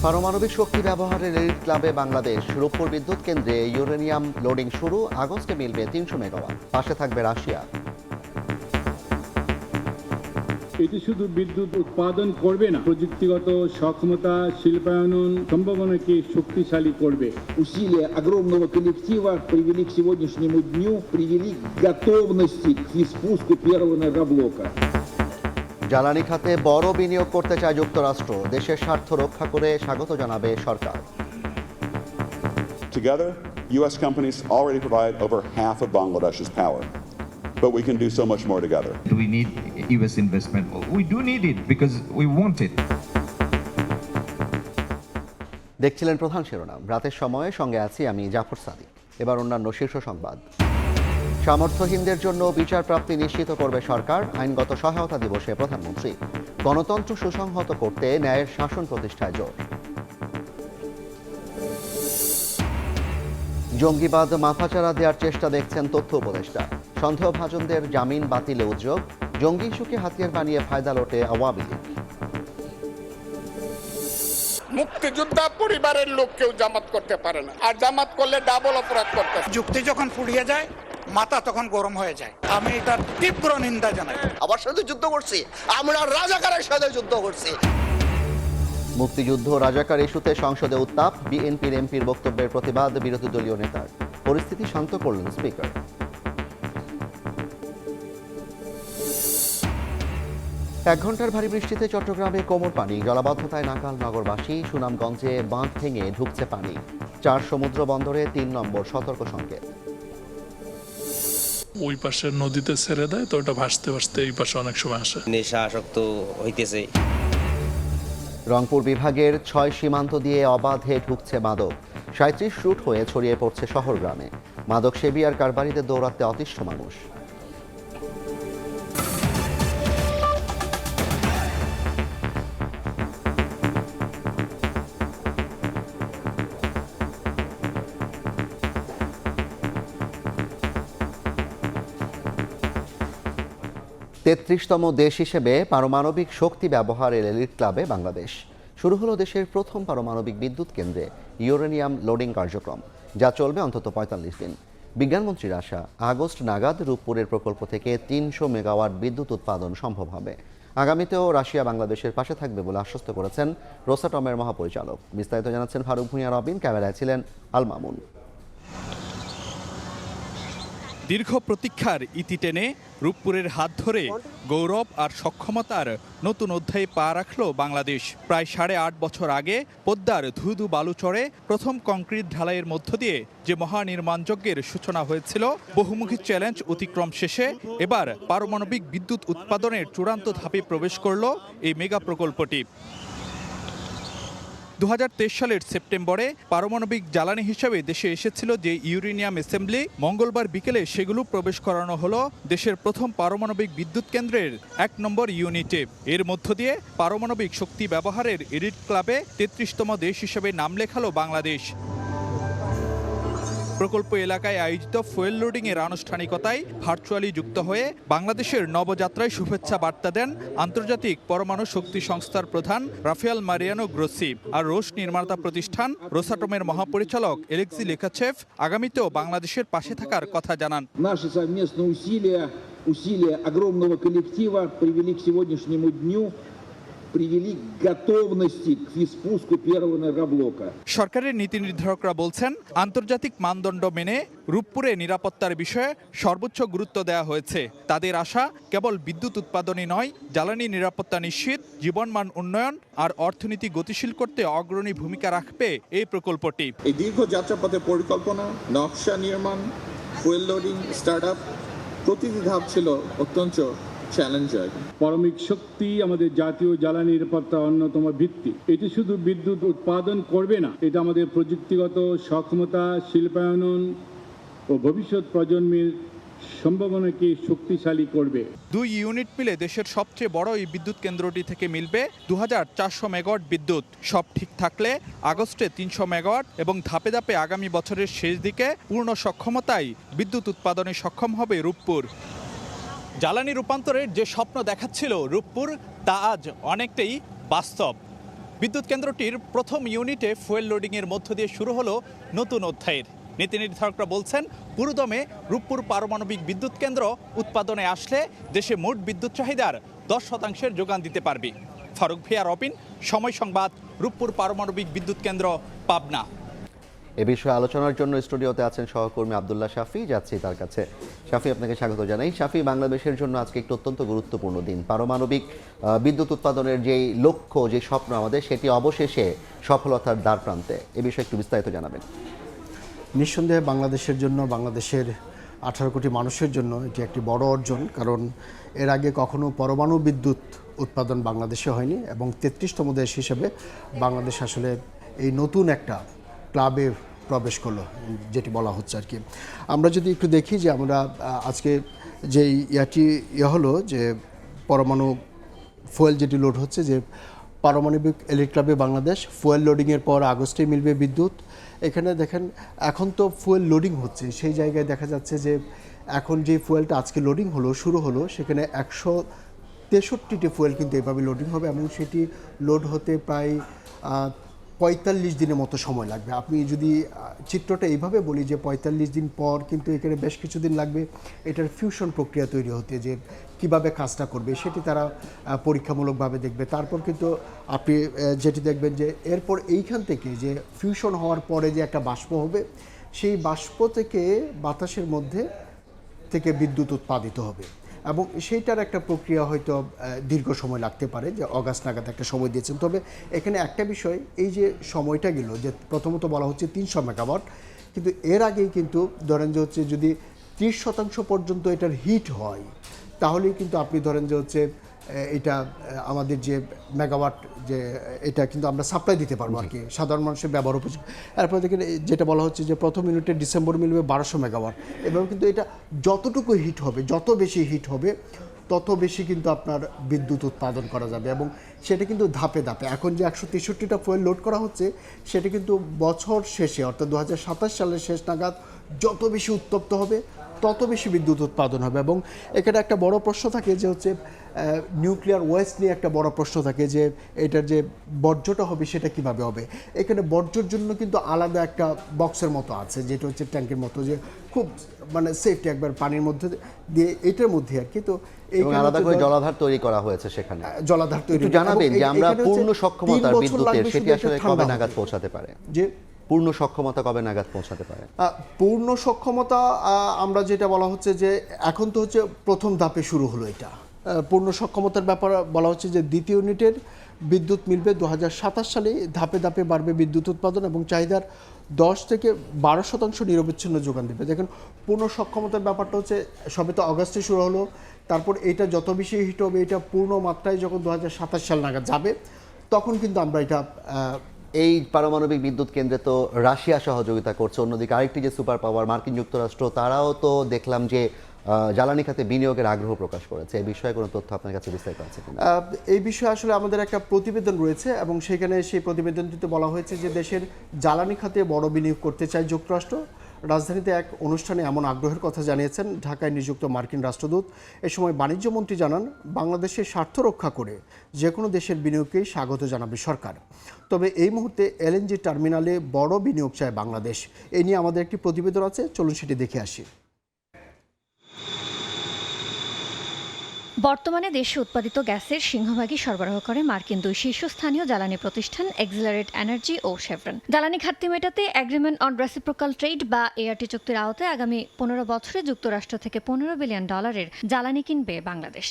পারমাণবিক শক্তি ব্যবহারের এলিট ক্লাবে বাংলাদেশ। রূপপুর বিদ্যুৎ কেন্দ্রে ইউরেনিয়াম লোডিং শুরু, আগস্টে মিলবে 300 মেগাওয়াট। পাশে থাকবে রাশিয়া। এটি শুধু বিদ্যুৎ উৎপাদন করবে না, প্রযুক্তিগত সক্ষমতা, শিল্পায়ন সম্ভাবনাকে শক্তিশালী করবে। Усилия огромного коллектива привели к сегодняшнему дню, привели к готовности к спуску первого энергоблока. জ্বালানি খাতে বড় বিনিয়োগ করতে চায় যুক্তরাষ্ট্র। দেশের স্বার্থ রক্ষা করে স্বাগত জানাবে সরকার। Together, U.S. companies already provide over half of Bangladesh's power. But we can do so much more together. Do we need U.S. investment? We do need it because we want it. দেখছিলেন প্রধান শিরোনাম। রাতের সময়ে সঙ্গে আছি আমি জাফর সাদিক। এবার অন্যান্য শীর্ষ সংবাদ। সামর্থ্যহীনদের জন্য বিচার প্রাপ্তি নিশ্চিত করবে সরকার, আইনগত সহায়তা দিবসে প্রধানমন্ত্রী। গণতন্ত্র সুসংহত করতে ন্যায়ের শাসন প্রতিষ্ঠায় জোর। জঙ্গিবাদ মাথাচাড়া দেওয়ার চেষ্টা দেখছেন তথ্য উপদেষ্টা। সন্দেহভাজনদের জামিন বাতিলে উদ্যোগ। জঙ্গি ইস্যুকে হাতিয়ার বানিয়ে ফায়দা লোটে আওয়ামী লীগ। মুক্তিযোদ্ধা পরিবারের লোক কেউ জামাত করতে পারে না, আর জামাত করলে ডাবল অপরাধ করতে। যুক্তি যখন ফুরিয়ে যায়, মাথা তখন গরম হয়ে যায়। আমি এটার তীব্র নিন্দা জানাই। আবার সাথে যুদ্ধ করছি, আমরা রাজাকারের সাথে যুদ্ধ করছি। মুক্তিযুদ্ধ রাজাকার ইস্যুতে সংসদে উত্তাপ। বিএনপির এমপির বক্তব্যের প্রতিবাদ বিরোধী দলীয় নেতার। পরিস্থিতি শান্ত করলেন স্পিকার। এক ঘন্টার ভারী বৃষ্টিতে চট্টগ্রামে কোমর পানি, জলাবদ্ধতায় নাকাল নগরবাসী। সুনামগঞ্জে বাঁধ ভেঙে ঢুকছে পানি। 4 সমুদ্র বন্দরে 3 নম্বর সতর্ক সংকেত। ওই পাশে নদীতে ছেড়ে দেয়, তো ওটা ভাসতে ভাসতে এই পাশে অনেক সময় আসে। নেশা আসক্ত হইতেছে। রংপুর বিভাগের 6 সীমান্ত দিয়ে অবাধে ঢুকছে মাদক। 37 রুট হয়ে ছড়িয়ে পড়ছে শহর গ্রামে। মাদক সেবী আর কারবারিদের দৌরাত্মে অতিষ্ঠ মানুষ। তেত্রিশতম দেশ হিসেবে পারমাণবিক শক্তি ব্যবহারের এলিট ক্লাবে বাংলাদেশ। শুরু হলো দেশের প্রথম পারমাণবিক বিদ্যুৎ কেন্দ্রে ইউরেনিয়াম লোডিং কার্যক্রম, যা চলবে অন্তত 45 দিন। বিজ্ঞানমন্ত্রীর আশা, আগস্ট নাগাদ রূপপুরের প্রকল্প থেকে 300 মেগাওয়াট বিদ্যুৎ উৎপাদন সম্ভব হবে। আগামীতেও রাশিয়া বাংলাদেশের পাশে থাকবে বলে আশ্বস্ত করেছেন রোসাটমের মহাপরিচালক। বিস্তারিত জানাচ্ছেন ফারুক ভূঁইয়া রবিন, ক্যামেরায় ছিলেন আল মামুন। দীর্ঘ প্রতীক্ষার ইতি টেনে রূপপুরের হাত ধরে গৌরব আর সক্ষমতার নতুন অধ্যায়ে পা রাখল বাংলাদেশ। প্রায় 8.5 বছর আগে পদ্মার ধুধু বালুচরে প্রথম কংক্রিট ঢালাইয়ের মধ্য দিয়ে যে মহানির্মাণযজ্ঞের সূচনা হয়েছিল, বহুমুখী চ্যালেঞ্জ অতিক্রম শেষে এবার পারমাণবিক বিদ্যুৎ উৎপাদনের চূড়ান্ত ধাপে প্রবেশ করল এই মেগা প্রকল্পটি। 2023 সালের সেপ্টেম্বরে পারমাণবিক জ্বালানি হিসেবে দেশে এসেছিল যে ইউরেনিয়াম অ্যাসেম্বলি, মঙ্গলবার বিকেলে সেগুলো প্রবেশ করানো হলো দেশের প্রথম পারমাণবিক বিদ্যুৎ কেন্দ্রের 1 নম্বর ইউনিটে। এর মধ্য দিয়ে পারমাণবিক শক্তি ব্যবহারের এলিট ক্লাবে 33তম দেশ হিসেবে নাম লেখালো বাংলাদেশ। প্রকল্প এলাকায় আয়োজিত ফুয়েল লোডিং এর আনুষ্ঠানিকতায় ভার্চুয়ালি যুক্ত হয়ে বাংলাদেশের নবযাত্রায় শুভেচ্ছা বার্তা দেন আন্তর্জাতিক পরমাণু শক্তি সংস্থার প্রধান রাফায়েল মারিয়ানো গ্রোসি। আর রুশ নির্মাতা প্রতিষ্ঠান রোসাটমের মহাপরিচালক এলেক্সি লেখাচেভ আগামীতেও বাংলাদেশের পাশে থাকার কথা জানান। Наши совместные усилия огромного коллектива привели к сегодняшнему дню, привели к готовности к спуску первого энергоблока. সরকারের নীতি নির্ধারকরা বলছেন, আন্তর্জাতিক মানদণ্ড মেনে রূপপুরে নিরাপত্তার বিষয়ে সর্বোচ্চ গুরুত্ব দেওয়া হয়েছে। তাদের আশা, কেবল বিদ্যুৎ উৎপাদনই নয়, জ্বালানি নিরাপত্তা নিশ্চিত, জীবনমান উন্নয়ন আর অর্থনীতি গতিশীল করতে অগ্রণী ভূমিকা রাখবে এই প্রকল্পটি। এই দীর্ঘ যাত্রাপথের পরিকল্পনা, নকশা নির্মাণ, ফুয়েল লোডিং, স্টার্টআপ, প্রতিটি ধাপ ছিল অত্যন্ত চ্যালেঞ্জিং। পারমাণবিক শক্তি আমাদের জাতীয় জ্বালানি নিরাপত্তার অন্যতম ভিত্তি। এটি শুধু বিদ্যুৎ উৎপাদন করবে না, এটা আমাদের প্রযুক্তিগত সক্ষমতা, শিল্পায়ন ও ভবিষ্যৎ প্রজন্মের সম্ভাবনাকে শক্তিশালী করবে। 2 ইউনিট মিলে দেশের সবচেয়ে বড় এই বিদ্যুৎ কেন্দ্রটি থেকে মিলবে 2400 মেগাওয়াট বিদ্যুৎ। সব ঠিক থাকলে আগস্টে 300 মেগাওয়াট এবং ধাপে ধাপে আগামী বছরের শেষ দিকে পূর্ণ সক্ষমতায় বিদ্যুৎ উৎপাদনে সক্ষম হবে রূপপুর। জ্বালানি রূপান্তরের যে স্বপ্ন দেখাচ্ছিল রূপপুর, তা আজ অনেকটাই বাস্তব। বিদ্যুৎ কেন্দ্রটির প্রথম ইউনিটে ফুয়েল লোডিংয়ের মধ্য দিয়ে শুরু হলো নতুন অধ্যায়ের। নীতি নির্ধারকরা বলছেন, পুরোদমে রূপপুর পারমাণবিক বিদ্যুৎ কেন্দ্র উৎপাদনে আসলে দেশে মোট বিদ্যুৎ চাহিদার 10% যোগান দিতে পারবে। ফারুক ভিয়া, রবিন, সময় সংবাদ, রূপপুর পারমাণবিক বিদ্যুৎ কেন্দ্র, পাবনা। এ বিষয়ে আলোচনার জন্য স্টুডিওতে আছেন সহকর্মী আব্দুল্লাহ শাফি। যাচ্ছি তার কাছে। শাফি, আপনাকে স্বাগত জানাই। শাফি, বাংলাদেশের জন্য আজকে একটি অত্যন্ত গুরুত্বপূর্ণ দিন। পারমাণবিক বিদ্যুৎ উৎপাদনের যেই লক্ষ্য, যে স্বপ্ন আমাদের, সেটি অবশেষে সফলতার দ্বার প্রান্তে। এ বিষয়ে একটু বিস্তারিত জানাবেন। নিঃসন্দেহে বাংলাদেশের জন্য, বাংলাদেশের 18 কোটি মানুষের জন্য এটি একটি বড় অর্জন। কারণ এর আগে কখনো পরমাণু বিদ্যুৎ উৎপাদন বাংলাদেশে হয়নি এবং 33তম দেশ হিসেবে বাংলাদেশ আসলে এই নতুন একটা ক্লাবে প্রবেশ করলো, যেটি বলা হচ্ছে আর কি। আমরা যদি একটু দেখি যে আমরা আজকে যে হলো যে পরমাণু ফুয়েল যেটি লোড হচ্ছে, যে পারমাণবিক ইলেকট্রিক ক্লাবে বাংলাদেশ ফুয়েল লোডিংয়ের পর আগস্টে মিলবে বিদ্যুৎ। এখানে দেখেন এখন তো ফুয়েল লোডিং হচ্ছে, সেই জায়গায় দেখা যাচ্ছে যে এখন যে ফুয়েলটা আজকে লোডিং হলো, শুরু হলো, সেখানে 163টি ফুয়েল কিন্তু এভাবে লোডিং হবে এবং সেটি লোড হতে প্রায় 45 দিনের মতো সময় লাগবে। আপনি যদি চিত্রটা এইভাবে বলি যে 45 দিন পর কিন্তু এখানে বেশ কিছুদিন লাগবে এটার ফিউশন প্রক্রিয়া তৈরি হতে, যে কিভাবে কাজটা করবে সেটি তারা পরীক্ষামূলকভাবে দেখবে। তারপর কিন্তু আপনি যেটি দেখবেন যে এরপর এইখান থেকে যে ফিউশন হওয়ার পরে যে একটা বাষ্প হবে, সেই বাষ্প থেকে বাতাসের মধ্যে থেকে বিদ্যুৎ উৎপাদিত হবে এবং সেইটার একটা প্রক্রিয়া হয়তো দীর্ঘ সময় লাগতে পারে, যে অগাস্ট নাগাদ একটা সময় দিয়েছেন। তবে এখানে একটা বিষয়, এই যে সময়টা গেল, যে প্রথমত বলা হচ্ছে 300 মেগাওয়াট, কিন্তু এর আগেই কিন্তু ধরেন যে হচ্ছে যদি 30% পর্যন্ত এটার হিট হয়, তাহলেই কিন্তু আপনি ধরেন যে হচ্ছে এটা আমাদের যে মেগাওয়াট, যে এটা কিন্তু আমরা সাপ্লাই দিতে পারবো আর কি, সাধারণ মানুষের ব্যবহার উপযোগী। এরপর দেখেন যেটা বলা হচ্ছে যে প্রথম ইউনিটে ডিসেম্বর মিলবে 1200 মেগাওয়াট, এবং কিন্তু এটা যতটুকু হিট হবে, যত বেশি হিট হবে তত বেশি কিন্তু আপনার বিদ্যুৎ উৎপাদন করা যাবে এবং সেটা কিন্তু ধাপে ধাপে। এখন যে 163টা ফুয়েল লোড করা হচ্ছে, সেটা কিন্তু বছর শেষে অর্থাৎ 2027 সালের শেষ নাগাদ যত বেশি উত্তপ্ত হবে তত বেশি বিদ্যুৎ উৎপাদন হবে। এবং এখানে একটা বড় প্রশ্ন থাকে যে হচ্ছে নিউক্লিয়ার ওয়েস্ট নিয়ে একটা বড় প্রশ্ন থাকে, যে এটার যে বর্জ্যটা হবে সেটা কিভাবে হবে। এখানে বর্জ্যর জন্য কিন্তু আলাদা একটা বক্সের মতো আছে, যেটা হচ্ছে ট্যাঙ্কের মতো, যে খুব মানে সেফটি, একবার পানির মধ্যে দিয়ে এটার মধ্যে আর কি। তো আলাদা করে জলাধার তৈরি করা হয়েছে, সেখানে জলাধার তৈরি। জানাবেন যে আমরা পূর্ণ সক্ষমতার বিদ্যুতের সেটি আসলে কবে নাগাদ পৌঁছাতে পারে, যে পূর্ণ সক্ষমতা কবে নাগাদ পৌঁছাতে পারে? পূর্ণ সক্ষমতা আমরা যেটা বলা হচ্ছে যে এখন তো হচ্ছে প্রথম ধাপে শুরু হলো এটা। পূর্ণ সক্ষমতার ব্যাপার বলা হচ্ছে যে দ্বিতীয় ইউনিটের বিদ্যুৎ মিলবে 2027 সালে, ধাপে ধাপে বাড়বে বিদ্যুৎ উৎপাদন এবং চাহিদার 10 থেকে 12% নিরবিচ্ছিন্ন যোগান দেবে। দেখেন পূর্ণ সক্ষমতার ব্যাপারটা হচ্ছে সবে তো অগাস্টে শুরু হলো, তারপর এটা যত বেশি হিট হবে, এটা পূর্ণ মাত্রায় যখন 2027 সাল নাগাদ যাবে, তখন কিন্তু আমরা এটা এই পারমাণবিক বিদ্যুৎ কেন্দ্রে তো রাশিয়া সহযোগিতা করছে, অন্যদিকে আরেকটি যে সুপার পাওয়ার মার্কিন যুক্তরাষ্ট্র, তারাও তো দেখলাম যে জ্বালানি খাতে বিনিয়োগের আগ্রহ প্রকাশ করেছে। এই বিষয়ে কোনো তথ্য আপনার কাছে বিস্তারিত আছে কিনা? এই বিষয়ে আসলে আমাদের একটা প্রতিবেদন রয়েছে এবং সেখানে সেই প্রতিবেদনটিতে বলা হয়েছে যে দেশের জ্বালানি খাতে বড় বিনিয়োগ করতে চায় যুক্তরাষ্ট্র। রাজধানীতে এক অনুষ্ঠানে এমন আগ্রহের কথা জানিয়েছেন ঢাকায় নিযুক্ত মার্কিন রাষ্ট্রদূত। এ সময় বাণিজ্যমন্ত্রী জানান, বাংলাদেশের স্বার্থ রক্ষা করে যে কোনো দেশের বিনিয়োগকেই স্বাগত জানাবে সরকার। তবে এই মুহূর্তে এলএনজি টার্মিনালে বড় বিনিয়োগ চায় বাংলাদেশ। এ নিয়ে আমাদের একটি প্রতিবেদন আছে, চলুন সেটি দেখে আসি। বর্তমানে দেশে উৎপাদিত গ্যাসের সিংহভাগই সরবরাহ করে মার্কিন দুই শীর্ষস্থানীয় জ্বালানি প্রতিষ্ঠান এক্সিলারেট এনার্জি ও শেভরন। জ্বালানি ঘাটতি মেটাতে এগ্রিমেন্ট অন রেসিপ্রোকাল ট্রেড বা এআরটি চুক্তির আওতায় আগামী 15 বছরে যুক্তরাষ্ট্র থেকে $15 বিলিয়ন জ্বালানি কিনবে বাংলাদেশ।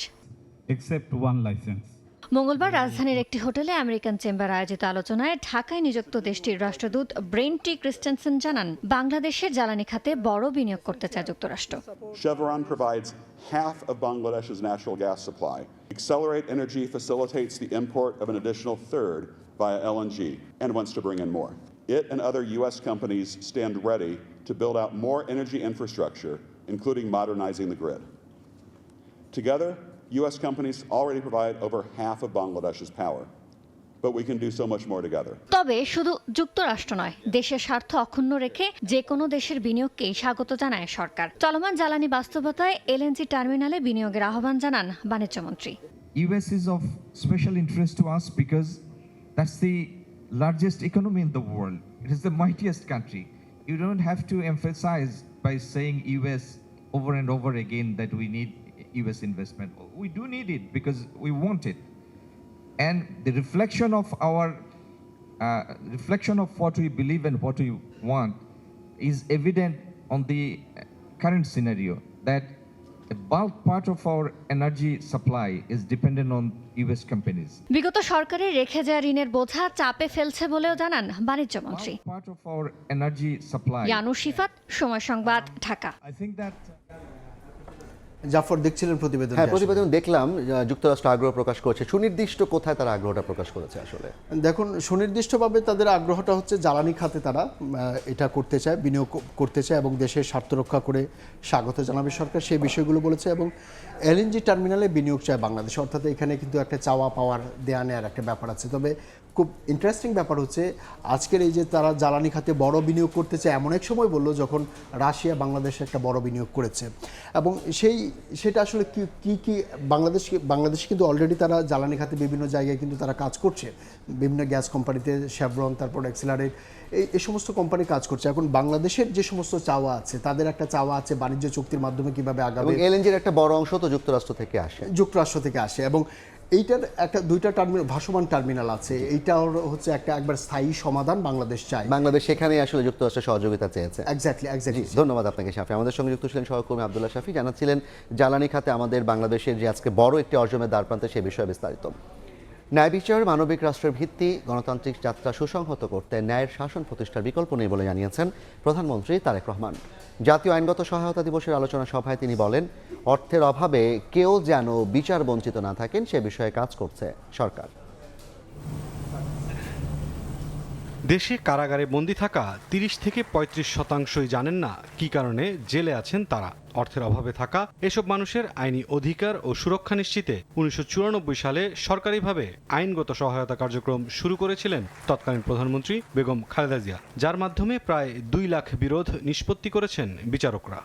মঙ্গলবার রাজধানীর একটি হোটেলে আমেরিকান চেম্বার আয়োজিত আলোচনায় ঢাকায় নিযুক্ত দেশটির রাষ্ট্রদূত ব্রেন টি ক্রিস্টেনসেন জানান, বাংলাদেশের জ্বালানি খাতে বড় বিনিয়োগ করতে চায় যুক্তরাষ্ট্র। Chevron provides half of Bangladesh's natural gas supply. Accelerate Energy facilitates the import of an additional third via LNG and wants to bring in more. It and other U.S. companies stand ready to build out more energy infrastructure, including modernizing the grid. Together, U.S. companies already provide over half of Bangladesh's power, but we can do so much more together. তবে শুধু যুক্তরাষ্ট্র নয়, দেশের স্বার্থ অক্ষুণ্ণ রেখে যে কোনো দেশের বিনিয়োগকেই স্বাগত জানায় সরকার। চলমান জ্বালানি বাস্তবতায় এলএনজি টার্মিনালে বিনিয়োগের আহ্বান জানান বাণিজ্যমন্ত্রী। US is of special interest to us because That's the largest economy in the world. It is the mightiest country. You don't have to emphasize by saying US over and over again that we need US investment. We do need it because we want it. And the reflection of what we believe and what we want is evident on the current scenario, that a bulk part of our energy supply is dependent on US companies. বিগত সরকারের রেখে যাওয়া ঋণের বোঝা চাপে ফেলছে বলেও জানান বাণিজ্য মন্ত্রী Part of our energy supply. Yanur Shifat, সময় Sangbad, Dhaka. I think that Zafar দেখছিলেন প্রতিবেদন? হ্যাঁ, প্রতিবেদন দেখলাম। যুক্তরাষ্ট্র আগ্রহ প্রকাশ করেছে, সুনির্দিষ্ট কোথায় তারা আগ্রহটা প্রকাশ করেছে? আসলে দেখুন, সুনির্দিষ্টভাবে তাদের আগ্রহটা হচ্ছে জ্বালানি খাতে তারা এটা করতে চায়, বিনিয়োগ করতে চায় এবং দেশের স্বার্থ রক্ষা করে স্বাগত জানাবে সরকার, সেই বিষয়গুলো বলেছে। এবং এলএনজি টার্মিনালে বিনিয়োগ চায় বাংলাদেশ, অর্থাৎ এখানে কিন্তু একটা চাওয়া পাওয়ার দেয়া নেওয়ার একটা ব্যাপার আছে। তবে খুব ইন্টারেস্টিং ব্যাপার হচ্ছে আজকের এই যে তারা জ্বালানি খাতে বড় বিনিয়োগ করতে চায়, এমন এক সময় বললো যখন রাশিয়া বাংলাদেশে একটা বড় বিনিয়োগ করেছে। এবং সেটা আসলে কি বাংলাদেশ কিন্তু অলরেডি তারা জ্বালানি খাতে বিভিন্ন জায়গায় কিন্তু তারা কাজ করছে, বিভিন্ন গ্যাস কোম্পানিতে, শেভরন, তারপর এক্সেলারেট, এই সমস্ত কোম্পানি কাজ করছে। এখন বাংলাদেশের যে সমস্ত চাওয়া আছে, তাদের একটা চাওয়া আছে বাণিজ্য চুক্তির মাধ্যমে কিভাবে আগাবে। এলএনজির একটা বড় অংশ তো যুক্তরাষ্ট্র থেকে আসে এবং এইটার দুইটা টার্মিনাল, ভাসমান টার্মিনাল আছে। এইটা হচ্ছে একবার স্থায়ী সমাধান বাংলাদেশ চায়। বাংলাদেশ সেখানে আসলে যুক্তরাষ্ট্রের সহযোগিতা চেয়েছে। এক্স্যাক্টলি। ধন্যবাদ আপনাকে শাফি। আমাদের সঙ্গে যুক্ত ছিলেন সহকর্মী আব্দুল্লাহ শাফি, জানাচ্ছিলেন জ্বালানি খাতে আমাদের বাংলাদেশের যে আজকে বড় একটি অর্জনের দ্বারপ্রান্তে সে বিষয়ে বিস্তারিত। ন্যায় বিচার মানবিক রাষ্ট্রের ভিত্তি, গণতান্ত্রিক যাত্রা সুসংহত করতে ন্যায়ের শাসন প্রতিষ্ঠার বিকল্প নেই বলে জানিয়েছেন প্রধানমন্ত্রী তারেক রহমান। জাতীয় আইনগত সহায়তা দিবসের আলোচনা সভায় তিনি বলেন, অর্থের অভাবে কেউ যেন বিচার বঞ্চিত না থাকেন সে বিষয়ে কাজ করছে সরকার। দেশে কারাগারে বন্দী থাকা 30 থেকে 35% জানেন না কি কারণে জেলে আছেন তারা। অর্থের অভাবে থাকা এসব মানুষের আইনি অধিকার ও সুরক্ষা নিশ্চিতে 1994 সালে সরকারিভাবে আইনগত সহায়তা কার্যক্রম শুরু করেছিলেন তৎকালীন প্রধানমন্ত্রী বেগম খালেদা জিয়া, যার মাধ্যমে প্রায় 2 লাখ বিরোধ নিষ্পত্তি করেছেন বিচারকরা।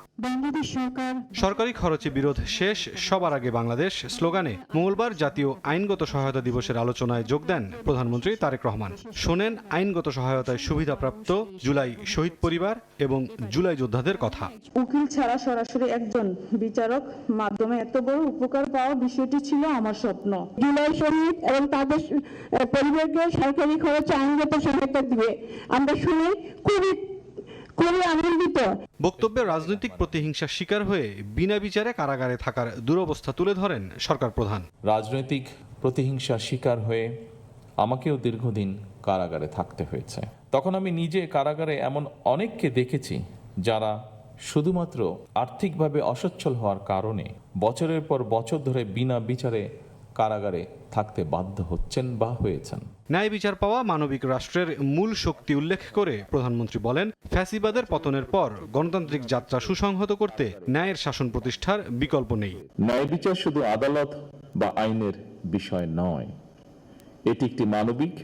সরকারি খরচে বিরোধ শেষ, সবার আগে বাংলাদেশ স্লোগানে মঙ্গলবার জাতীয় আইনগত সহায়তা দিবসের আলোচনায় যোগ দেন প্রধানমন্ত্রী তারেক রহমান। শোনেন আইনগত সহায়তায় সুবিধাপ্রাপ্ত জুলাই শহীদ পরিবার এবং জুলাই যোদ্ধাদের কথা। উকিল ছাড়া সরাসরি একজন বিচারক মাধ্যমে এত বড় উপকার পাওয়া বিষয়টি ছিল আমার স্বপ্ন। জুলাই শহীদ এবং তাদের পরিবারকে সরকারি খরচে আইনগত সহায়তা দিবে আমরা শুনে খুবই আনন্দিত। বক্তব্যে রাজনৈতিক প্রতিহিংসার শিকার হয়ে বিনা বিচারে কারাগারে থাকার দুরবস্থা তুলে ধরেন সরকার প্রধান। রাজনৈতিক প্রতিহিংসার শিকার হয়ে আমাকেও দীর্ঘদিন কারাগারে থাকতে হয়েছে। তখন আমি নিজে কারাগারে এমন অনেককে দেখেছি যারা শুধুমাত্র আর্থিকভাবে অসচ্ছল হওয়ার কারণে বছরের পর বছর ধরে বিনা বিচারে কারাগারে থাকতে বাধ্য হচ্ছেন বা হয়েছেন। ন্যায় বিচার পাওয়া মানবিক রাষ্ট্রের মূল শক্তি উল্লেখ করে প্রধানমন্ত্রী বলেন, ফ্যাসিবাদের পতনের পর গণতান্ত্রিক যাত্রা সুসংহত করতে ন্যায়ের শাসন প্রতিষ্ঠার বিকল্প নেই। ন্যায় বিচার শুধু আদালত বা আইনের বিষয় নয়, এটি একটি মানবিক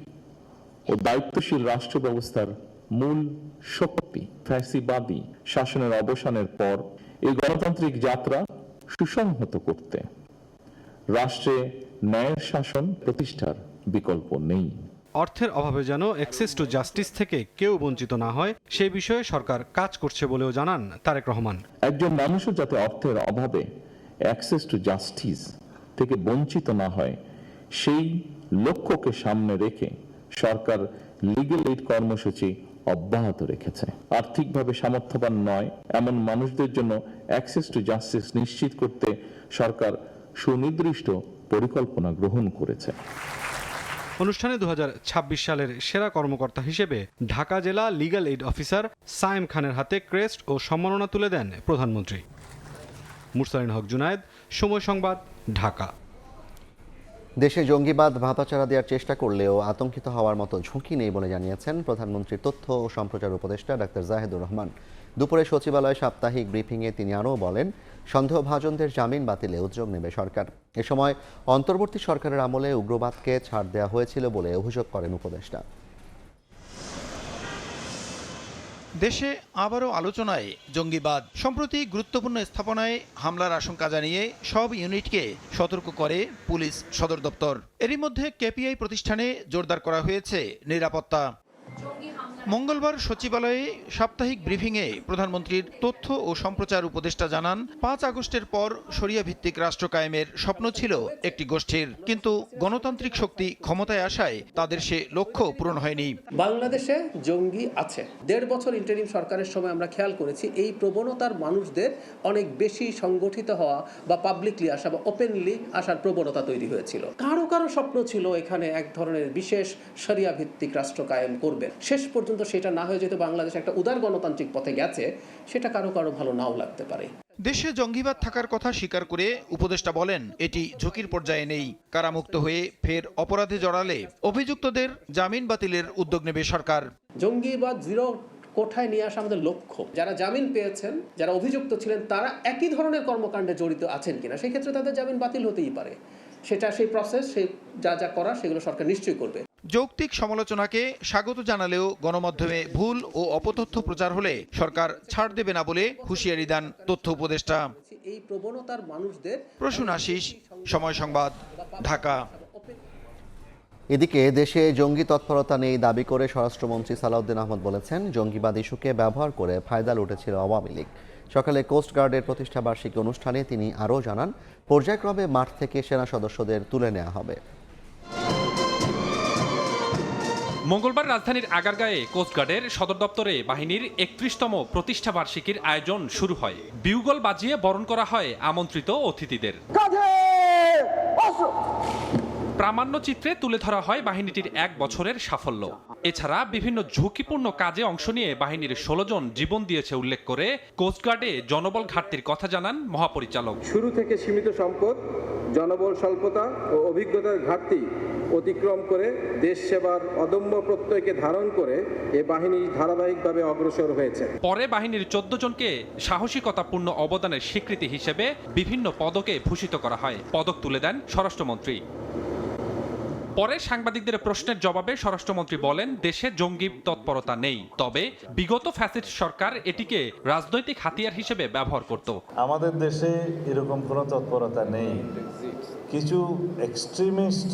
ও দায়িত্বশীল রাষ্ট্র ব্যবস্থার মূল শক্তি। ফ্যাসিবাদী শাসনের অবসানের পর এই গণতান্ত্রিক যাত্রা সুসংহত করতে রাষ্ট্রে ন্যায়ের শাসন প্রতিষ্ঠার বিকল্প নেই। অর্থের অভাবে যেন অ্যাক্সেস টু জাস্টিস থেকে কেউ বঞ্চিত না হয় সে বিষয়ে সরকার কাজ করছে বলেও জানান তারেক রহমান। একজন মানুষও যাতে অর্থের অভাবে অ্যাক্সেস টু জাস্টিস থেকে বঞ্চিত না হয় সেই লক্ষ্যকে সামনে রেখে সরকার লিগ্যাল এইড কর্মসূচি অব্যাহত রেখেছে। আর্থিকভাবে সামর্থ্যবান নয় এমন মানুষদের জন্য অ্যাক্সেস টু জাস্টিস নিশ্চিত করতে সরকার সুনির্দিষ্ট পরিকল্পনা গ্রহণ করেছে। অনুষ্ঠানে 2026 সালের সেরা কর্মকর্তা হিসেবে ঢাকা জেলা লিগ্যাল এইড অফিসার সায়েম খানের হাতে ক্রেস্ট ও সম্মাননা তুলে দেন প্রধানমন্ত্রী। মুরসালিন হক জুনায়েদ, সময় সংবাদ, ঢাকা। দেশে জঙ্গিবাদ ভাতাচারা দেওয়ার চেষ্টা করলেও আতঙ্কিত হওয়ার মতো ঝুঁকি নেই বলে জানিয়েছেন প্রধানমন্ত্রীর তথ্য ও সম্প্রচার উপদেষ্টা ডাক্তার জাহেদুর রহমান। দুপুরে সচিবালয়ে সাপ্তাহিক ব্রিফিংয়ে তিনি আরও বলেন, সন্দেহভাজনদের জামিন বাতিলে উদ্যোগ নেবে সরকার। এ সময় অন্তর্বর্তী সরকারের আমলে উগ্রবাদকে ছাড় দেওয়া হয়েছিল বলে অভিযোগ করেন উপদেষ্টা। দেশে আবারও আলোচনায় জঙ্গিবাদ। সম্প্রতি গুরুত্বপূর্ণ স্থাপনায় হামলার আশঙ্কা জানিয়ে সব ইউনিটকে সতর্ক করে পুলিশ সদর দপ্তর। এরই মধ্যে কেপিআই প্রতিষ্ঠানে জোরদার করা হয়েছে নিরাপত্তা। মঙ্গলবার সচিবালয়ে সাপ্তাহিক ব্রিফিংয়ে প্রধানমন্ত্রীর তথ্য ও সম্প্রচার উপদেষ্টা জানান, 5 আগস্টের পর শরিয়া ভিত্তিক রাষ্ট্র কায়েমের স্বপ্ন ছিল একটি গোষ্ঠীর, কিন্তু গণতান্ত্রিক শক্তি ক্ষমতায় আসায় তাদের সে লক্ষ্য পূরণ হয়নি। বাংলাদেশে জঙ্গি আছে। 1.5 বছর ইন্টারিম সরকারের সময় আমরা খেয়াল করেছি এই প্রবণতার মানুষদের অনেক বেশি সংগঠিত হওয়া বা পাবলিকলি আসা বা ওপেনলি আসার প্রবণতা তৈরি হয়েছিল। কারো কারো স্বপ্ন ছিল এখানে এক ধরনের বিশেষ শরিয়া ভিত্তিক রাষ্ট্র কায়েম করবে। শেষ পর্যন্ত সেটা না হয়ে যেতে বাংলাদেশ একটা উদার গণতান্ত্রিক পথে গেছে, সেটা কারো কারো ভালো নাও লাগতে পারে। দেশে জঙ্গিবাদ থাকার কথা স্বীকার করে উপদেষ্টা বলেন, এটি ঝুঁকির পর্যায়ে নেই। কারামুক্ত হয়ে ফের অপরাধে জড়ালে অভিযুক্তদের জামিন বাতিলের উদ্যোগ নেবে সরকার। জঙ্গিবাদ জিরো কোঠায় নিয়ে আসা আমাদের লক্ষ্য। যারা জামিন পেয়েছেন, যারা অভিযুক্ত ছিলেন, তারা একই ধরনের কর্মকাণ্ডে জড়িত আছেন কিনা, সেই ক্ষেত্রে তাদের জামিন বাতিল হতেই পারে। সেটা সেই প্রসেস, সেই যা যা করা সেগুলো সরকার নিশ্চয়ই করবে। যৌক্তিক সমালোচনাকে স্বাগত জানালেও গণমাধ্যমে ভুল ও অপতথ্য প্রচার হলে সরকার ছাড় দেবে না বলে হুঁশিয়ারি দেন তথ্য উপদেষ্টা। এই প্রবণতার মানুষদের। প্রসূন আশিস, সময় সংবাদ, ঢাকা। এদিকে দেশে জঙ্গি তৎপরতা নেই দাবি করে স্বরাষ্ট্রমন্ত্রী সালাউদ্দিন আহমদ বলেছেন, জঙ্গিবাদ ইস্যুকে ব্যবহার করে ফায়দা লুটেছিল আওয়ামী লীগ। সকালে কোস্টগার্ডের প্রতিষ্ঠাবার্ষিকী অনুষ্ঠানে তিনি আরও জানান, পর্যায়ক্রমে মাঠ থেকে সেনা সদস্যদের তুলে নেওয়া হবে। মঙ্গলবার রাজধানীর আগারগাঁয়ে কোস্টগার্ডের সদর দপ্তরে বাহিনীর 31তম প্রতিষ্ঠাবার্ষিকীর আয়োজন শুরু হয়। বিউগল বাজিয়ে বরণ করা হয় আমন্ত্রিত অতিথিদের। প্রামাণ্যচিত্রে তুলে ধরা হয় বাহিনীটির 1 বছরের সাফল্য। এছাড়া বিভিন্ন ঝুঁকিপূর্ণ কাজে অংশ নিয়ে বাহিনীর 16 জন জীবন দিয়েছে উল্লেখ করে কোস্টগার্ডে জনবল ঘাটতির কথা জানান মহাপরিচালক। শুরু থেকে সীমিত সম্পদ, জনবল স্বল্পতা ও অভিজ্ঞতার ঘাটতি অতিক্রম করে দেশ সেবার অদম্য প্রত্যয়কে ধারণ করে এ বাহিনী ধারাবাহিকভাবে অগ্রসর হয়েছে। পরে বাহিনীর 14 জনকে সাহসিকতাপূর্ণ অবদানের স্বীকৃতি হিসেবে বিভিন্ন পদকে ভূষিত করা হয়। পদক তুলে দেন স্বরাষ্ট্রমন্ত্রী। পরে সাংবাদিকদের প্রশ্নের জবাবে স্বরাষ্ট্রমন্ত্রী বলেন, দেশে জঙ্গি তৎপরতা নেই, তবে বিগত ফ্যাসিস্ট সরকার এটিকে রাজনৈতিক হাতিয়ার হিসেবে ব্যবহার করত। আমাদের দেশে এরকম কোনো তৎপরতা নেই। কিছু এক্সট্রিমিস্ট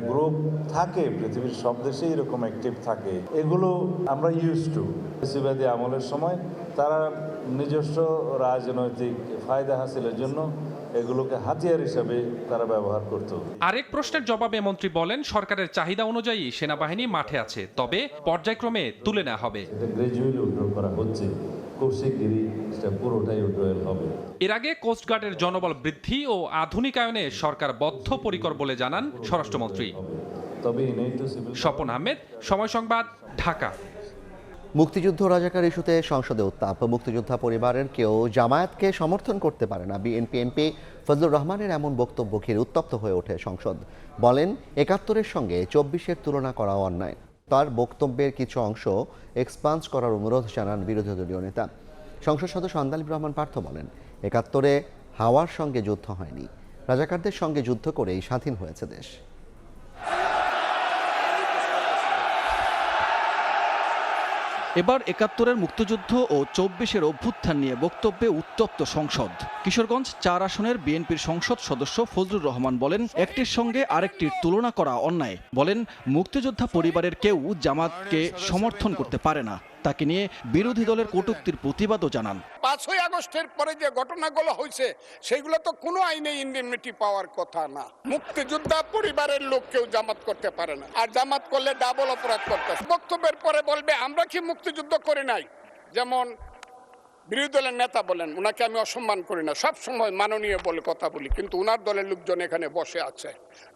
গ্রুপ থাকে, পৃথিবীর সব দেশে এরকম অ্যাক্টিভ থাকে। এগুলো আমরা ইউজ টু। ফ্যাসিবাদী আমলের সময় তারা নিজস্ব রাজনৈতিক ফায়দা হাসিলের জন্য এগুলোকে হাতিয়ার হিসেবে তারা ব্যবহার করত। আরেক প্রশ্নের জবাবে মন্ত্রী বলেন, সরকারের চাহিদা অনুযায়ী সেনাবাহিনী মাঠে আছে, তবে পর্যায়ক্রমে তুলে নেওয়া হবে। গ্রাজুয়ালি উইথড্র করা হচ্ছে, খুব শিগগিরই সেটা পুরোটাই উইথড্রয়াল হবে। এর আগে কোস্টগার্ডের জনবল বৃদ্ধি ও আধুনিকায়নে সরকার বদ্ধপরিকর বলে জানান স্বরাষ্ট্রমন্ত্রী। স্বপন আহমেদ, সময় সংবাদ, ঢাকা। মুক্তিযুদ্ধ রাজাকার ইস্যুতে সংসদে উত্তাপ। মুক্তিযোদ্ধা পরিবারের কেউ জামায়াতকে সমর্থন করতে পারে না। বিএনপি এমপি ফজলুর রহমানের এমন বক্তব্য ঘিরে উত্তপ্ত হয়ে ওঠে সংসদ। বলেন, ৭১-এর সঙ্গে ২৪-এর তুলনা করা অন্যায়। তার বক্তব্যের কিছু অংশ এক্সপান্স করার অনুরোধ জানান বিরোধী দলীয় নেতা। সংসদ সদস্য আন্দালিব রহমান পার্থ বলেন, ৭১-এ হাওয়ার সঙ্গে যুদ্ধ হয়নি, রাজাকারদের সঙ্গে যুদ্ধ করেই স্বাধীন হয়েছে দেশ। এবার ৭১-এর মুক্তিযুদ্ধ ও ২৪-এর অভ্যুত্থান নিয়ে বক্তব্যে উত্তপ্ত সংসদ। কিশোরগঞ্জ ৪ আসনের বিএনপির সংসদ সদস্য ফজলুর রহমান বলেন, একটির সঙ্গে আরেকটির তুলনা করা অন্যায়। বলেন, মুক্তিযোদ্ধা পরিবারের কেউ জামাতকে সমর্থন করতে পারে না। তাকে নিয়ে বিরোধী দলের কটূক্তির প্রতিবাদও জানান। ৫ই আগস্টের পরে যে ঘটনাগুলো হয়েছে সেগুলো তো কোনো আইনে ইন্ডেমনিটি পাওয়ার কথা না। মুক্তিযোদ্ধা পরিবারের লোক কেউ জামাত করতে পারে না, আর জামাত করলে ডাবল অপরাধ করতে। বক্তব্যের পরে বলবে আমরা কি মুক্তিযুদ্ধ করি নাই। যেমন বিরোধী দলের নেতা বলেন, উনাকে আমি অসম্মান করি না, সব সময় মাননীয় বলে কথা বলি, কিন্তু উনার দলের লোকজন এখানে বসে আছে,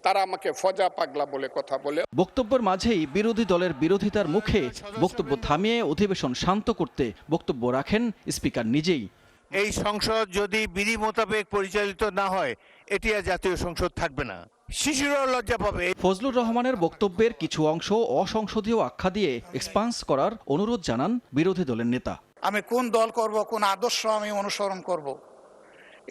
তারা আমাকে ফজা পাগলা বলে কথা বলে। বক্তব্যের মাঝেই বিরোধী দলের বিরোধিতার মুখে বক্তব্য থামিয়ে অধিবেশন শান্ত করতে বক্তব্য রাখেন স্পিকার নিজেই। এই সংসদ যদি বিধি মোতাবেক পরিচালিত না হয়, এটি আর জাতীয় সংসদ থাকবে না, শিশুরাও লজ্জা পাবে। ফজলুর রহমানের বক্তব্যের কিছু অংশ অসংসদীয় আখ্যা দিয়ে এক্সপান্স করার অনুরোধ জানান বিরোধী দলের নেতা। আমি কোন দল করব, কোন আদর্শ আমি অনুসরণ করব,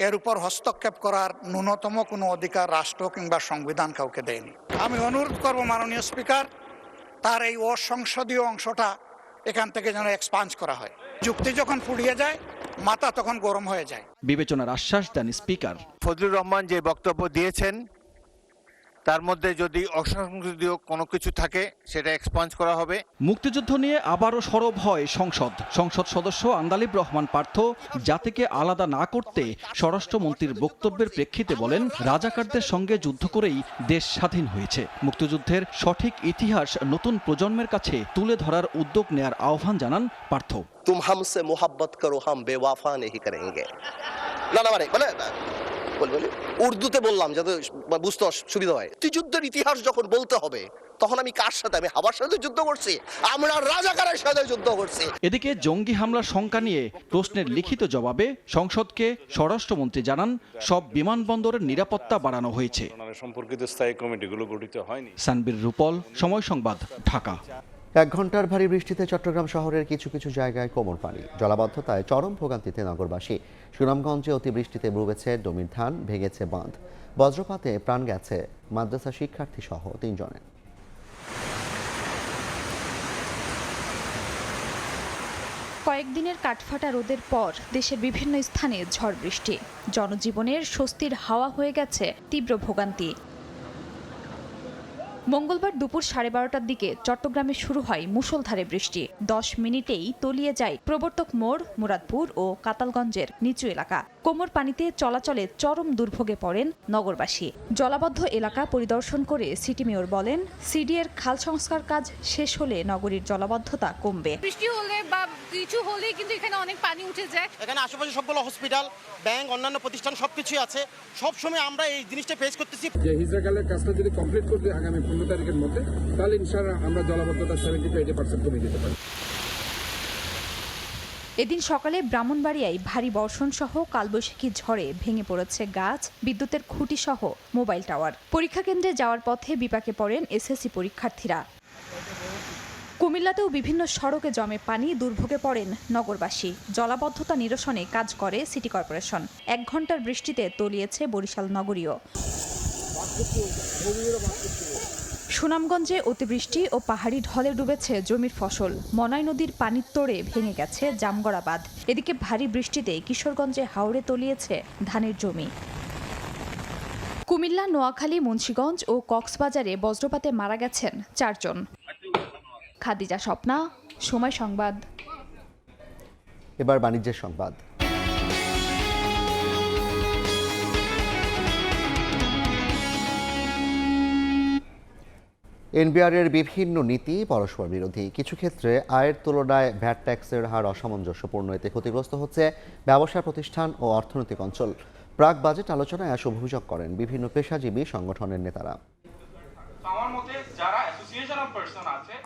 এর উপর হস্তক্ষেপ করার ন্যূনতম কোনো অধিকার রাষ্ট্র কিংবা সংবিধান কাউকে দেয়নি। আমি অনুরোধ করব মাননীয় স্পিকার, তার এই অসংসদীয় অংশটা এখান থেকে যেন এক্সপান্স করা হয়। যুক্তি যখন ফুরিয়ে যায়, মাথা তখন গরম হয়ে যায়। বিবেচনার আশ্বাস দেন স্পিকার। ফজলুর রহমান যে বক্তব্য দিয়েছেন তার মধ্যে যদি অসংশোধনীয় কোনো কিছু থাকে সেটা এক্সপান্স করা হবে। মুক্তিযুদ্ধ নিয়ে আবারও সরব হয় সংসদ সদস্য আন্দালিব রহমান পার্থ জাতিকে আলাদা না করতে স্বরাষ্ট্রমন্ত্রীর বক্তব্যের প্রেক্ষিতে বলেন, রাজাকারদের সঙ্গে যুদ্ধ করেই দেশ স্বাধীন হয়েছে। মুক্তিযুদ্ধের সঠিক ইতিহাস নতুন প্রজন্মের কাছে তুলে ধরার উদ্যোগ নেয়ার আহ্বান জানান পার্থ। তুম হামসে মোহাব্বত করো, হাম বেওয়াফা নেহি করেঙ্গে। না মানে উর্দুতে বললাম যাতে বুঝতে সুবিধা হয়। যুদ্ধের ইতিহাস যখন বলতে হবে তখন আমি কার সাথে? আমি হাবার সাথে যুদ্ধ করছি, আমরা রাজাকারের সাথে যুদ্ধ করছি। এদিকে জঙ্গি হামলার শঙ্কা নিয়ে প্রশ্নের লিখিত জবাবে সংসদকে স্বরাষ্ট্রমন্ত্রী জানান, সব বিমানবন্দরের নিরাপত্তা বাড়ানো হয়েছে। সম্পর্কিত স্থায়ী কমিটিগুলো গঠিত হয়নি। সানবীর রূপল, সময় সংবাদ, ঢাকা। 1 ঘন্টার ভারী বৃষ্টিতে চট্টগ্রাম শহরের কিছু কিছু জায়গায় কোমর পানি, জলাবদ্ধতায় চরম ভোগান্তিতে নগরবাসী। সুনামগঞ্জে অতিবৃষ্টিতে ডুবেছে জমির ধান, ভেঙেছে বাঁধ। বজ্রপাতে প্রাণ গেছে মাদ্রাসা শিক্ষার্থী সহ 3 জনের। কয়েকদিনের কাঠফাটা রোদের পর দেশের বিভিন্ন স্থানে ঝড় বৃষ্টি, জনজীবনের স্বস্তির হাওয়া হয়ে গেছে তীব্র ভোগান্তি। মঙ্গলবার দুপুর 12:30টার দিকে চট্টগ্রামে শুরু হয় মুষলধারে বৃষ্টি। 10 মিনিটেই তলিয়ে যায় প্রবর্তক মোড়, মুরাদপুর ও কাতালগঞ্জের নিচু এলাকা। কোমর পানিতে চলাচলে চরম দুর্ভোগে পড়েন নগরবাসী। জলাবদ্ধ এলাকা পরিদর্শন করে সিটি মেয়র বলেন, সিডিএর খাল সংস্কার কাজ শেষ হলে নগরীর জলাবদ্ধতা কমবে। বৃষ্টি হলে বা কিছু হলে কিন্তু এখানে অনেক পানি উঠে যায়। এখানে আশেপাশে সবগুলো হসপিটাল, ব্যাংক, অন্যান্য প্রতিষ্ঠান সবকিছুই আছে। সব সময় আমরা এই জিনিসটা ফেস করতেছি। যে হিজরাকালের কাজটা যদি কমপ্লিট করতে আগামী 15 তারিখের মধ্যে, তাহলে ইনশাআল্লাহ আমরা জলাবদ্ধতা 70-80% কমে দিতে পারি। এদিন সকালে ব্রাহ্মণবাড়িয়ায় ভারী বর্ষণ সহ কালবৈশাখী ঝড়ে ভেঙে পড়েছে গাছ, বিদ্যুতের খুঁটি সহ মোবাইল টাওয়ার। পরীক্ষা কেন্দ্রে যাওয়ার পথে বিপাকে পড়েন এসএসসি পরীক্ষার্থীরা। কুমিল্লাতেও বিভিন্ন সড়কে জমে পানি, দুর্ভোগে পড়েন নগরবাসী। জলাবদ্ধতা নিরসনে কাজ করে সিটি কর্পোরেশন। 1 ঘন্টার বৃষ্টিতে তলিয়েছে বরিশাল নগরীও। সুনামগঞ্জে অতিবৃষ্টি ও পাহাড়ি ঢলে ডুবেছে জমির ফসল। মনাই নদীর পানির তোড়ে ভেঙে গেছে জামগড়া বাঁধ। এদিকে ভারী বৃষ্টিতে কিশোরগঞ্জে হাওড়ে তলিয়েছে ধানের জমি। কুমিল্লা, নোয়াখালী, মুন্সিগঞ্জ ও কক্সবাজারে বজ্রপাতে মারা গেছেন 4 জন। খাদিজা স্বপ্না, সময় সংবাদ। এবার বাণিজ্যের সংবাদ। এনবিআরের বিভিন্ন নীতি পরস্পর বিরোধী। কিছু ক্ষেত্রে আয়ের তুলনায় ভ্যাট ট্যাক্সের হার অসামঞ্জস্যপূর্ণ, এতে ক্ষতিগ্রস্ত হচ্ছে ব্যবসা প্রতিষ্ঠান ও অর্থনৈতিক অঞ্চল। প্রাক বাজেট আলোচনায় এসব অভিযোগ করেন বিভিন্ন পেশাজীবী সংগঠনের নেতারা।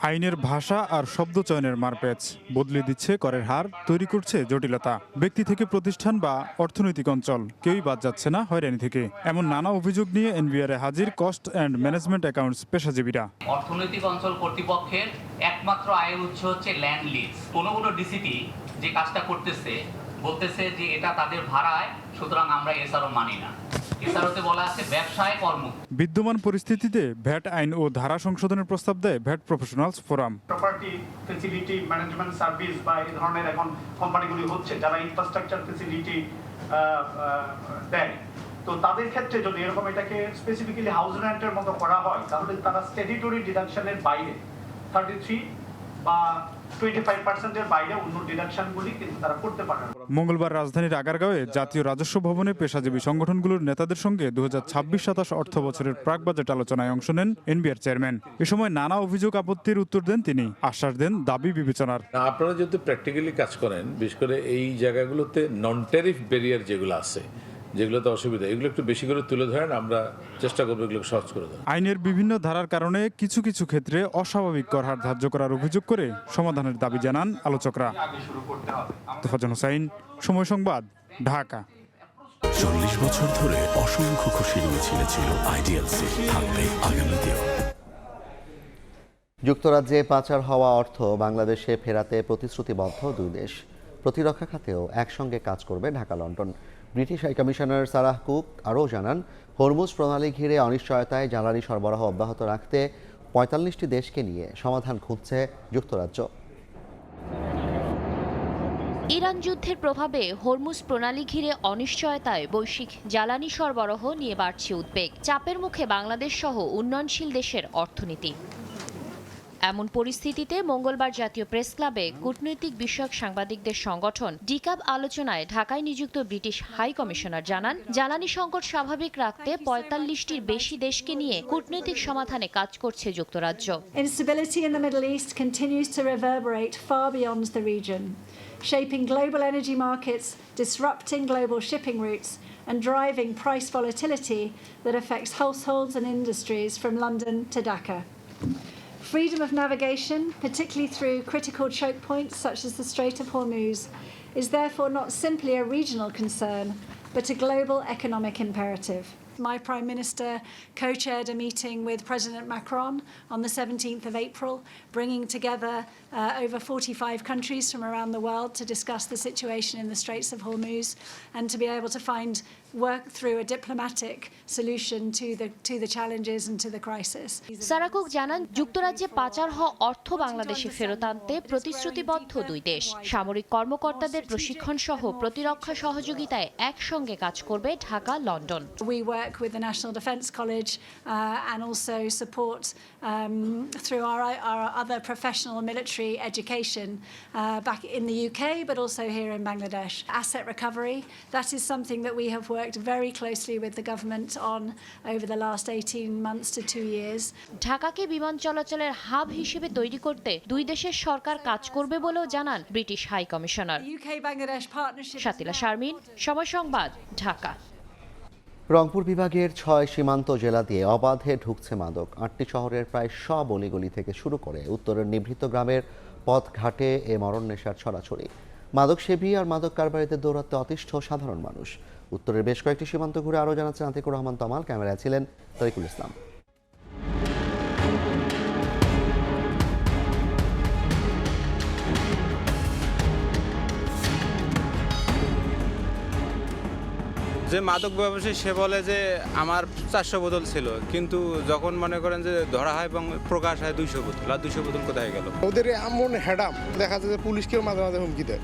আইনের ভাষা আর শব্দ চয়নের মারপ্যাচ বদলে দিচ্ছে করের হার, তৈরি করছে জটিলতা। ব্যক্তি থেকে প্রতিষ্ঠান বা অর্থনৈতিক অঞ্চল, কেউই বাদ যাচ্ছে না হয়রানি থেকে। এমন নানা অভিযোগ নিয়ে এনবিআরে হাজির কস্ট অ্যান্ড ম্যানেজমেন্ট অ্যাকাউন্টস পেশাজীবীরা। অর্থনৈতিক অঞ্চল কর্তৃপক্ষের একমাত্র আয়ের উৎস হচ্ছে ল্যান্ড লিজ। কোনো ডিসিটি যে কাজটা করতেছে বলতেছে যে এটা তাদের ভাড়ায়, সুতরাং আমরা এসআরও মানি না। এসআরওতে বলা আছে ব্যবসায় কর্ম। বিদ্যমান পরিস্থিতিতে ভ্যাট আইন ও ধারা সংশোধনের প্রস্তাব দেয় VAT professionals forum. Property facility management service বা এই ধরনের এখন কোম্পানিগুলি হচ্ছে যারা ইনফ্রাস্ট্রাকচার ফ্যাসিলিটি দেয়, তো তাদের ক্ষেত্রে যদি এরকম এটাকে স্পেসিফিক্যালি হাউস রেন্টের মতো করা হয়, তাহলে তারা স্ট্যাটিউটরি ডিডাকশনের বাইরে 33 বা 25%-এর বাইরে অন্য ডিডাকশনগুলি কিন্তু তারা করতে পারে না। মঙ্গলবার রাজধানীর আগারগাঁওয়ে জাতীয় রাজস্ব ভবনে পেশাজীবী সংগঠনগুলোর নেতাদের সঙ্গে 2026-27 অর্থ বছরের প্রাক বাজেট আলোচনায় অংশ নেন এনবিআর চেয়ারম্যান। এ সময় নানা অভিযোগ আপত্তির উত্তর দেন তিনি, আশ্বাস দেন দাবি বিবেচনার। আপনারা যদি প্র্যাকটিক্যালি কাজ করেন, বিশেষ করে এই জায়গাগুলোতে নন ট্যারিফ ব্যারিয়ার যেগুলো আছে, যেগুলোতে অসুবিধা, এগুলো একটু বেশি করে তুলে ধরেন, আমরা চেষ্টা করবো এগুলো সহজ করে দেওয়া। আইনের বিভিন্ন ধারার কারণে কিছু কিছু ক্ষেত্রে অস্বাভাবিক কর হার ধার্য করার অভিযোগ করে সমাধানের দাবি জানান আলোচকরা। তোফাজ্জল হোসাইন, সময় সংবাদ, ঢাকা। 40 বছর ধরে অসংখ্য খুশির মিছিল ছিল আইডিএলসি, থাকবে আগামীতেও। যুক্তরাজ্যে পাচার হওয়া অর্থ বাংলাদেশে ফেরাতে প্রতিশ্রুতিবদ্ধ দুই দেশ। প্রতিরক্ষা খাতেও একসঙ্গে কাজ করবে Dhaka London. British high commissioner Sarah Cook আরও জানান, হরমুজ প্রণালী ঘিরে অনিশ্চয়তায় জ্বালানি সরবরাহ অব্যাহত রাখতে 45টি দেশকে নিয়ে সমাধান খুঁজছে যুক্তরাজ্য। ইরান যুদ্ধের প্রভাবে হরমুজ প্রণালী ঘিরে অনিশ্চয়তায় বৈশ্বিক জ্বালানি সরবরাহ নিয়ে বাড়ছে উদ্বেগ। চাপের মুখে বাংলাদেশ সহ উন্নয়নশীল দেশের অর্থনীতি। এমন পরিস্থিতিতে মঙ্গলবার জাতীয় প্রেস ক্লাবে কূটনৈতিক বিষয়ক সাংবাদিকদের সংগঠন ডিকাব আলোচনায় ঢাকায় নিযুক্ত ব্রিটিশ হাই কমিশনার জানান, জ্বালানি সংকট স্বাভাবিক রাখতে ৪৫টির বেশি দেশকে নিয়ে কূটনৈতিক সমাধানে কাজ করছে যুক্তরাজ্য। Instability in the Middle East continues to reverberate far beyond the region, shaping global energy markets, disrupting global shipping routes, and driving price volatility that affects households and industries from London to Dhaka. Freedom of navigation, particularly through critical choke points such as the Strait of Hormuz, is therefore not simply a regional concern, but a global economic imperative. My Prime Minister co-chaired a meeting with President Macron on the 17th of April, bringing together over 45 countries from around the world to discuss the situation in the Straits of Hormuz and to be able to work through a diplomatic solution to the challenges and to the crisis. সারাকুক জানান, যুক্তরাজ্যে পাচার হওয়া অর্থ বাংলাদেশে ফেরত আনতে প্রতিশ্রুতিবদ্ধ দুই দেশ। সামরিক কর্মকর্তাদের প্রশিক্ষণ সহ প্রতিরক্ষা সহযোগিতায় একসঙ্গে কাজ করবে Dhaka, London. We work with the National Defence College and also support through our other professional military education back in the UK, but also here in Bangladesh. Asset recovery, that is something that we have worked very closely with the government on over the last 18 months to 2 years. ঢাকাকে বিমান চলাচলের hub হিসেবে তৈরি করতে দুই দেশের সরকার কাজ করবে বলেও জানান British high commissioner. UK-Bangladesh partnership. Shatila Sharmin, Somoy Sangbad, Dhaka. Rangpur বিভাগের 6 সীমান্ত জেলা দিয়ে অবাধে ঢুকছে মাদক। 8টি শহরের প্রায় সব অলিগলি থেকে শুরু করে উত্তরের নিভৃত গ্রামের পথঘাটে এ মরণ নেশার ছড়াছড়ি। মাদক সেবী আর মাদক কারবারিদের দৌরাত্মে অতিষ্ঠ সাধারণ মানুষ। উত্তরের বেশ কয়েকটি সীমান্ত ঘুরে আরও জানাচ্ছেন আতিকুর রহমান তমাল, ক্যামেরায় ছিলেন তরিকুল ইসলাম। যে মাদক ব্যবসায়ী সে বলে যে আমার 400 বোতল ছিল, কিন্তু যখন মনে করেন যে ধরা হয় এবং প্রকাশ হয় 200 বোতল, আর 200 বোতল কোথায় গেল? ওদের এমন হেডাম দেখা যায় যে পুলিশকেও মাঝে মাঝে হুমকি দেয়।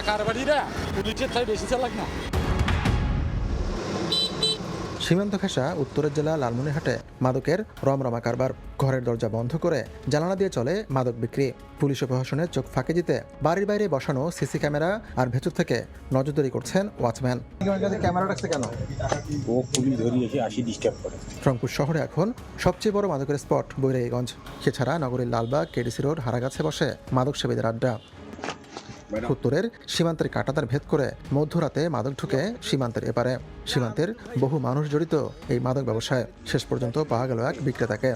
কারবারিরা পুলিশের চাই বেশি চালাক না। সীমান্ত ঘেঁষা উত্তরের জেলা লালমনিরহাটে মাদকের রমরমা কারবার। ঘরের দরজা বন্ধ করে জানালা দিয়ে চলে মাদক বিক্রি। পুলিশ ও প্রশাসনের চোখ ফাঁকি দিতে বাড়ির বাইরে বসানো সিসি ক্যামেরা আর ভেতর থেকে নজরদারি করছেন ওয়াচম্যান। ক্যামেরা রাখছে কেন? ও পুলিশ ধরিয়ে এসে আসি ডিস্টার্ব করে। রংপুর শহরে এখন সবচেয়ে বড় মাদকের স্পট বৈরাগীগঞ্জ। এছাড়া নগরীর লালবাগ, কেডিসি রোড, হারাগাছে বসে মাদক সেবীদের আড্ডা। উত্তরের সীমান্তের কাঁটাতার ভেদ করে মধ্যরাতে মাদক ঢুকে সীমান্তের এপারে। সীমান্তের বহু মানুষ জড়িত এই মাদক ব্যবসায়। শেষ পর্যন্ত পাওয়া গেল এক বিক্রেতাকে।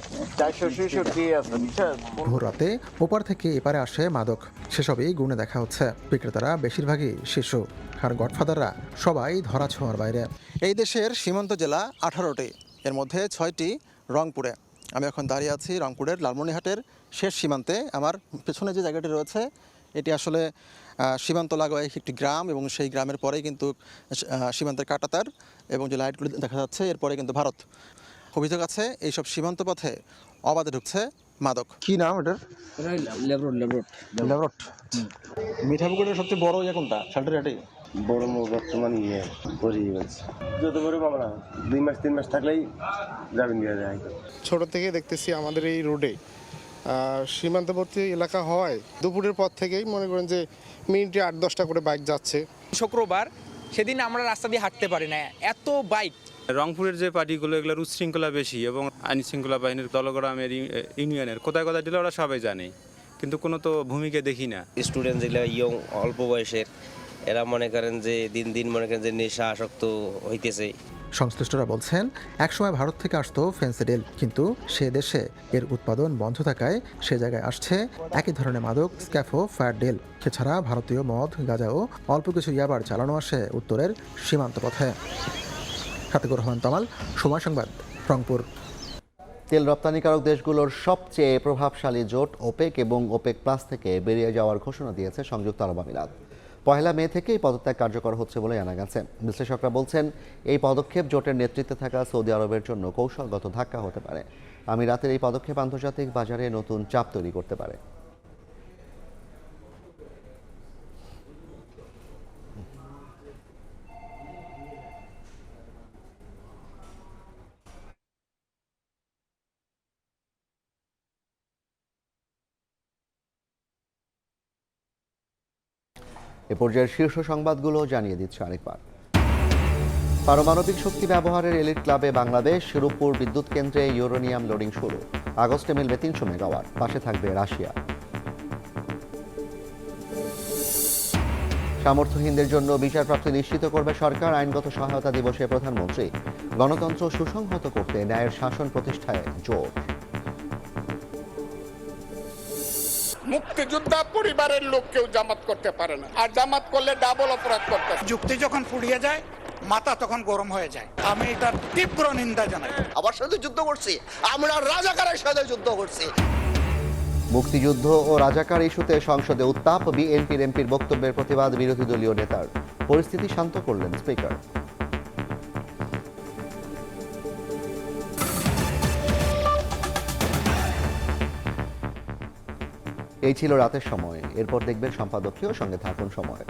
ভোর রাতে ওপার থেকে এপারে আসে মাদক, সেসবই গুণে দেখা হচ্ছে। বিক্রেতারা বেশিরভাগই শিশু, আর গডফাদাররা সবাই ধরা ছোঁয়ার বাইরে। এই দেশের সীমান্ত জেলা 18টি, এর মধ্যে 6টি রংপুরে। আমি এখন দাঁড়িয়ে আছি রংপুরের লালমনিরহাটের শেষ সীমান্তে। আমার পেছনে যে জায়গাটি রয়েছে এটি আসলে সীমান্ত লাগোয়া একটি গ্রাম, এবং সেই গ্রামের পরেই কিন্তু সীমান্তের কাঁটাতার এবং যে লাইটগুলো দেখা যাচ্ছে এরপরে কিন্তু ভারত। অভিযোগ আছে এইসব সীমান্ত পথে অবাধে ঢুকছে মাদক। কি নাম এটার? লেবরট। মিঠাপুকুরের সবচেয়ে বড় ইয়ে কোনটা? শালটারি বড় বর্তমান ইয়ে করিয়ে গেছে। যত বড় পাবো না, 2 মাস 3 মাস থাকলেই যাবেন দিয়ে যায়। ছোট থেকে দেখতেছি আমাদের এই রোডে সীমান্তবর্তী এলাকা হয়, দুপুরের পর থেকেই মনে করেন যে মিনিটে 8-10টা করে বাইক যাচ্ছে। শুক্রবার সেদিন আমরা রাস্তা দিয়ে হাঁটতে পারি না, এত বাইক। রংপুরের যে পার্টিগুলো এগুলোর উচ্ছৃঙ্খলা বেশি, এবং আইন শৃঙ্খলা বাহিনীর দলগ্রামের ইউনিয়নের কোথায় কোথায় দিলে ওরা সবাই জানে, কিন্তু কোনো তো ভূমিকা দেখি না। স্টুডেন্ট যেগুলো ইয়ং অল্প বয়সের, এরা মনে করেন যে দিন দিন মনে করেন যে নেশা আসক্ত হইতেছে। সংশ্লিষ্টরা বলছেন একসময় ভারত থেকে আসতো ফেন্সিডিল, কিন্তু সে দেশে এর উৎপাদন বন্ধ থাকায় সে জায়গায় আসছে একই ধরনের মাদক স্ক্যাফো ফায়ারডেল। এছাড়া ভারতীয় মদ, গাঁজা ও অল্প কিছু ইয়াবার চালানো আসে উত্তরের সীমান্ত পথে। আতিকুর রহমান তমাল, সময় সংবাদ, রংপুর। তেল রপ্তানিকারক দেশগুলোর সবচেয়ে প্রভাবশালী জোট ওপেক এবং ওপেক প্লাস থেকে বেরিয়ে যাওয়ার ঘোষণা দিয়েছে সংযুক্ত আরব আমিরাত। 1 মে থেকে এই পদত্যাগ কার্যকর হচ্ছে বলে জানা গেছে। বিশ্লেষকরা বলছেন এই পদক্ষেপ জোটের নেতৃত্বে থাকা সৌদি আরবের জন্য কৌশলগত ধাক্কা হতে পারে। আমিরাতের এই পদক্ষেপ আন্তর্জাতিক বাজারে নতুন চাপ তৈরি করতে পারে। এ পর্যায়ের শীর্ষ সংবাদগুলো জানিয়ে দিচ্ছে আরেকবার। পারমাণবিক শক্তি ব্যবহারের এলিট ক্লাবে বাংলাদেশ। রূপপুর বিদ্যুৎ কেন্দ্রে ইউরেনিয়াম লোডিং শুরু। আগস্টে মিলবে 300 মেগাওয়াট। পাশে থাকবে রাশিয়া। সামর্থ্যহীনদের জন্য বিচারপ্রাপ্তি নিশ্চিত করবে সরকার। আইনগত সহায়তা দিবসে প্রধানমন্ত্রী। গণতন্ত্র সুসংহত করতে ন্যায়ের শাসন প্রতিষ্ঠায় জোর। মুক্তিযোদ্ধা পরিবারের লোক কেউ জামাত করতে পারে না, আর জামাত করলে ডাবল অপরাধ করতে। যুক্তি যখন ফুরিয়ে যায়, মাথা তখন গরম হয়ে যায়। আমি এটার তীব্র নিন্দা জানাই। আবার সাথে যুদ্ধ করছি, আমরা রাজাকারের সাথে যুদ্ধ করছি। মুক্তিযুদ্ধ ও রাজাকার ইস্যুতে সংসদে উত্তাপ। বিএনপির এমপির বক্তব্যের প্রতিবাদ বিরোধী দলীয় নেতার। পরিস্থিতি শান্ত করলেন স্পিকার। এই ছিল রাতের সময়। এরপর দেখবেন সম্পাদকীয়। সঙ্গে থাকুন সময়।